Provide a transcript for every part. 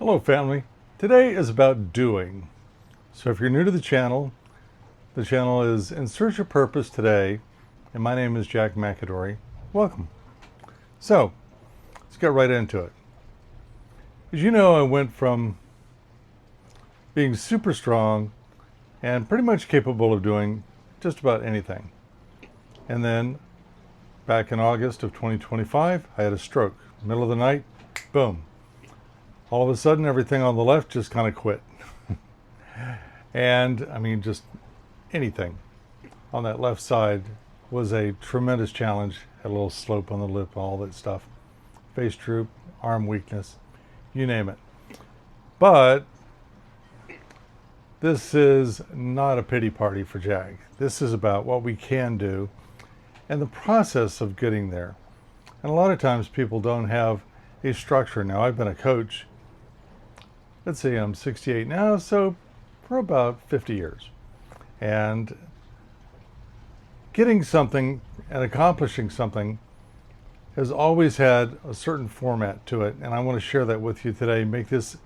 Hello family. Today is about doing. So if you're new to the channel is In Search of Purpose Today, and my name is Jack McAdory. Welcome. So let's get right into it. As you know, I went from being super strong and pretty much capable of doing just about anything. And then back in August of 2025, I had a stroke. Middle of the night, boom. All of a sudden, everything on the left just kind of quit. And I mean, just anything on that left side was a tremendous challenge. Had a little slope on the lip, all that stuff. Face droop, arm weakness, you name it. But this is not a pity party for Jack. This is about what we can do and the process of getting there. And a lot of times people don't have a structure. Now, I've been a coach. Let's see, I'm 68 now, so for about 50 years. And getting something and accomplishing something has always had a certain format to it, and I want to share that with you today. Make this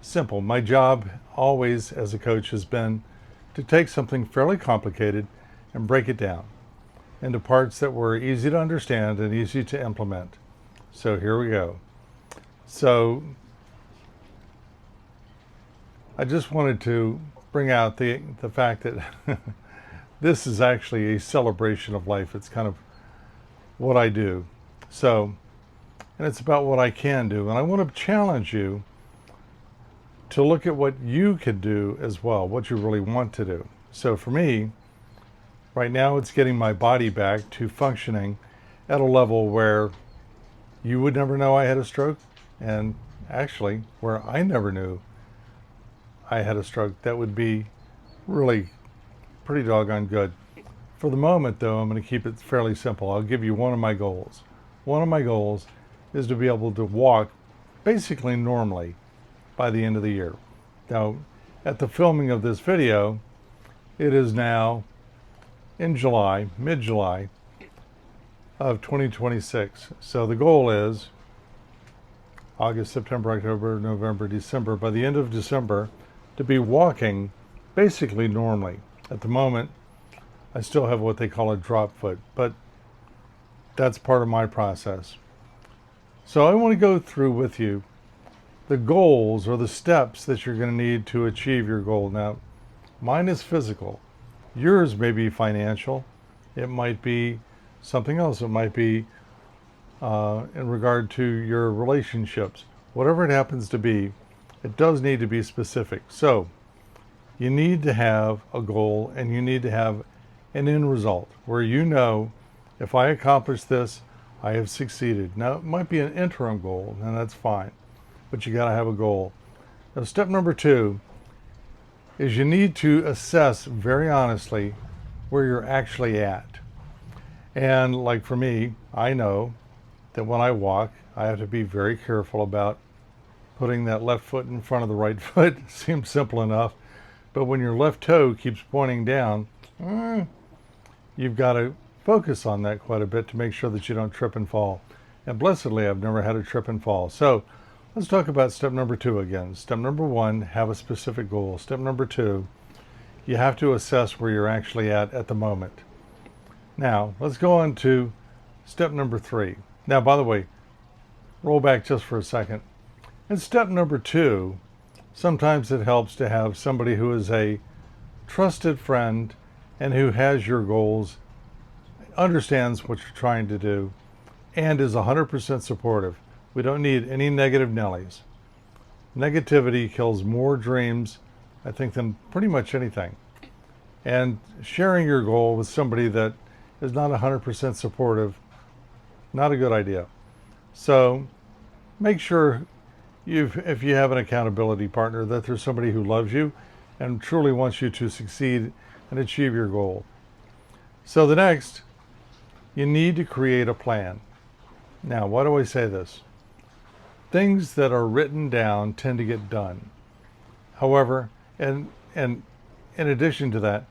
simple. My job always as a coach has been to take something fairly complicated and break it down into parts that were easy to understand and easy to implement. So here we go. So I just wanted to bring out the fact that this is actually a celebration of life. It's kind of what I do. So, and it's about what I can do. And I want to challenge you to look at what you can do as well, what you really want to do. So for me, right now it's getting my body back to functioning at a level where you would never know I had a stroke, and actually where I never knew I had a stroke. That would be really pretty doggone good. For the moment, though, I'm going to keep it fairly simple. I'll give you one of my goals. One of my goals is to be able to walk basically normally by the end of the year. Now, at the filming of this video, it is now in July, mid-July of 2026. So the goal is August, September, October, November, December. By the end of December, to be walking basically normally. At the moment, I still have what they call a drop foot, but that's part of my process. So I want to go through with you the goals or the steps that you're going to need to achieve your goal. Now, mine is physical. Yours may be financial. It might be something else. It might be in regard to your relationships. Whatever it happens to be, it does need to be specific. So you need to have a goal and you need to have an end result where you know, if I accomplish this, I have succeeded. Now, it might be an interim goal, and that's fine, but you got to have a goal. Now, step number 2 is you need to assess very honestly where you're actually at. And like for me, I know that when I walk, I have to be very careful about putting that left foot in front of the right foot. Seems simple enough, but when your left toe keeps pointing down, you've got to focus on that quite a bit to make sure that you don't trip and fall. And blessedly, I've never had a trip and fall. So let's talk about step number 2 again. Step number 1, have a specific goal. Step number 2, you have to assess where you're actually at the moment. Now, let's go on to step number 3. Now, by the way, roll back just for a second. In step number 2, sometimes it helps to have somebody who is a trusted friend and who has your goals, understands what you're trying to do, and is 100% supportive. We don't need any negative Nellies. Negativity kills more dreams, I think, than pretty much anything. And sharing your goal with somebody that is not 100% supportive, not a good idea. So make sure if you have an accountability partner, that there's somebody who loves you and truly wants you to succeed and achieve your goal. So the next, you need to create a plan. Now, why do I say this? Things that are written down tend to get done. However, and in addition to that,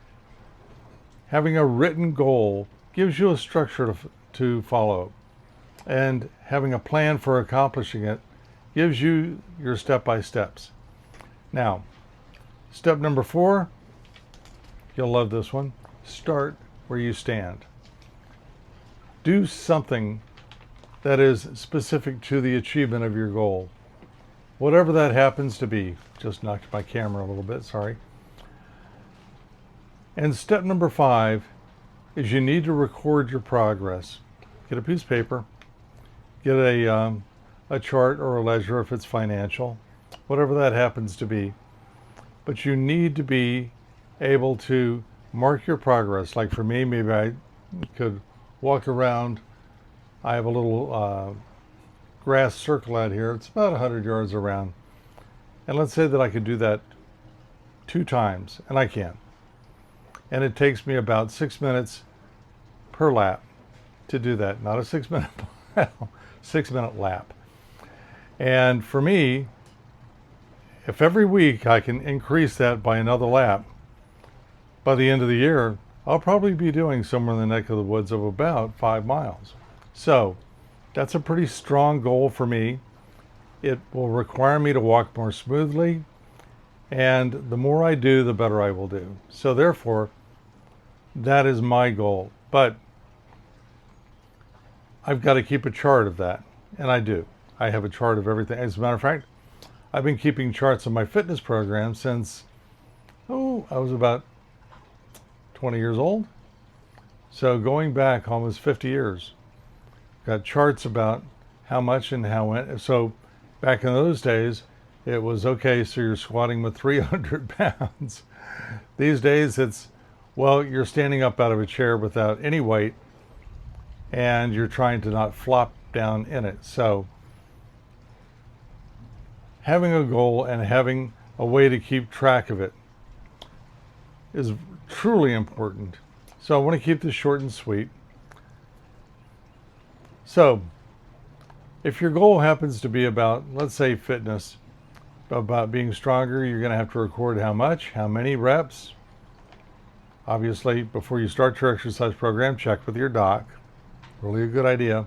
having a written goal gives you a structure to follow. And having a plan for accomplishing it gives you your step-by-steps. Now, step number 4, you'll love this one. Start where you stand. Do something that is specific to the achievement of your goal. Whatever that happens to be. Just knocked my camera a little bit, sorry. And step number 5 is you need to record your progress. Get a piece of paper, get a chart or a ledger if it's financial, whatever that happens to be. But you need to be able to mark your progress. Like for me, maybe I could walk around. I have a little grass circle out here. It's about 100 yards around. And let's say that I could do that 2 times, and I can. And it takes me about 6 minutes per lap to do that. Not a 6-minute 6-minute lap. And for me, if every week I can increase that by another lap, by the end of the year, I'll probably be doing somewhere in the neck of the woods of about 5 miles. So that's a pretty strong goal for me. It will require me to walk more smoothly, and the more I do, the better I will do. So therefore, that is my goal. But I've got to keep a chart of that, and I do. I have a chart of everything. As a matter of fact, I've been keeping charts of my fitness program since, I was about 20 years old. So going back almost 50 years. Got charts about how much and how when. So back in those days, it was okay, so you're squatting with 300 pounds. These days it's, well, you're standing up out of a chair without any weight and you're trying to not flop down in it. So having a goal and having a way to keep track of it is truly important. So I want to keep this short and sweet. So if your goal happens to be about, let's say, fitness, about being stronger, you're going to have to record how much, how many reps. Obviously, before you start your exercise program, check with your doc. Really a good idea.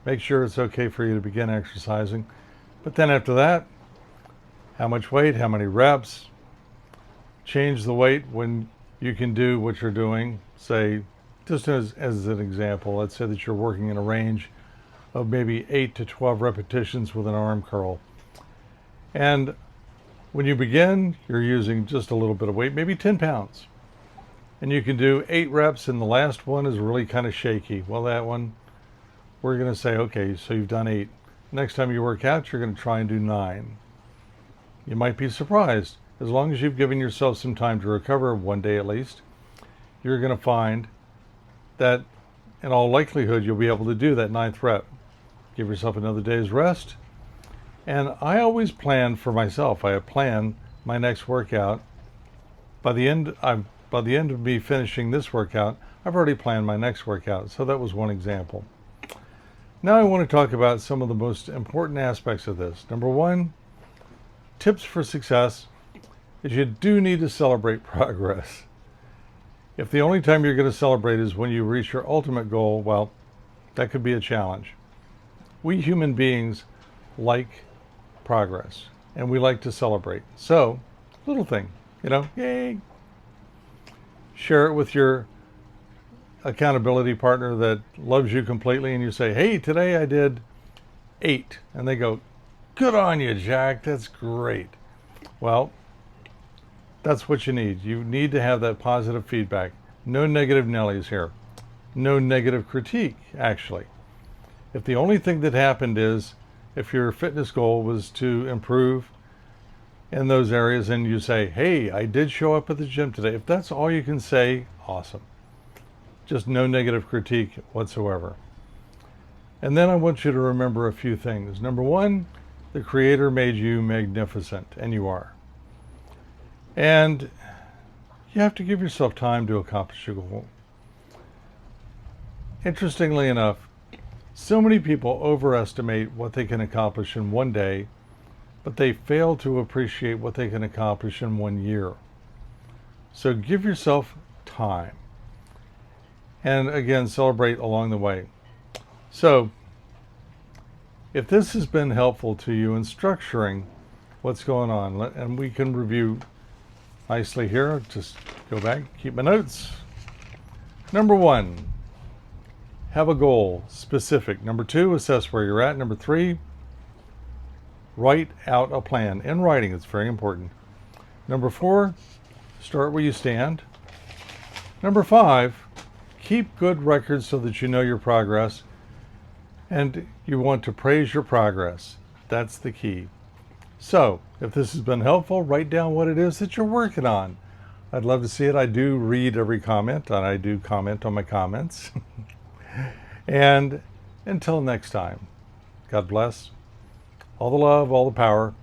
Make sure it's okay for you to begin exercising. But then after that, how much weight, how many reps. Change the weight when you can do what you're doing. Say, just as an example, let's say that you're working in a range of maybe 8 to 12 repetitions with an arm curl. And when you begin, you're using just a little bit of weight, maybe 10 pounds. And you can do 8 reps, and the last one is really kind of shaky. Well, that one, we're going to say, okay, so you've done 8. Next time you work out, you're going to try and do 9. You might be surprised. As long as you've given yourself some time to recover, 1 day at least, you're going to find that in all likelihood, you'll be able to do that 9th rep. Give yourself another day's rest. And I always plan for myself. I plan my next workout. By the end of me finishing this workout, I've already planned my next workout. So that was one example. Now I want to talk about some of the most important aspects of this. Number 1, tips for success is you do need to celebrate progress. If the only time you're going to celebrate is when you reach your ultimate goal, well, that could be a challenge. We human beings like progress, and we like to celebrate. So, little thing, yay. Share it with your accountability partner that loves you completely, and you say, hey, today I did 8. And they go, good on you, Jack, that's great. Well, that's what you need. You need to have that positive feedback. No negative Nellies here. No negative critique, actually. If the only thing that happened is, if your fitness goal was to improve in those areas and you say, hey, I did show up at the gym today. If that's all you can say, awesome. Just no negative critique whatsoever. And then I want you to remember a few things. Number 1, the Creator made you magnificent, and you are. And you have to give yourself time to accomplish your goal. Interestingly enough, so many people overestimate what they can accomplish in 1 day, but they fail to appreciate what they can accomplish in 1 year. So give yourself time. And again, celebrate along the way. So if this has been helpful to you in structuring what's going on, and we can review nicely here, just go back, keep my notes. Number 1, have a goal, specific. Number 2, assess where you're at. Number 3, write out a plan. In writing, it's very important. Number 4, start where you stand. Number 5, keep good records so that you know your progress, and you want to praise your progress. That's the key. So, if this has been helpful, write down what it is that you're working on. I'd love to see it. I do read every comment, and I do comment on my comments. And until next time, God bless. All the love, all the power.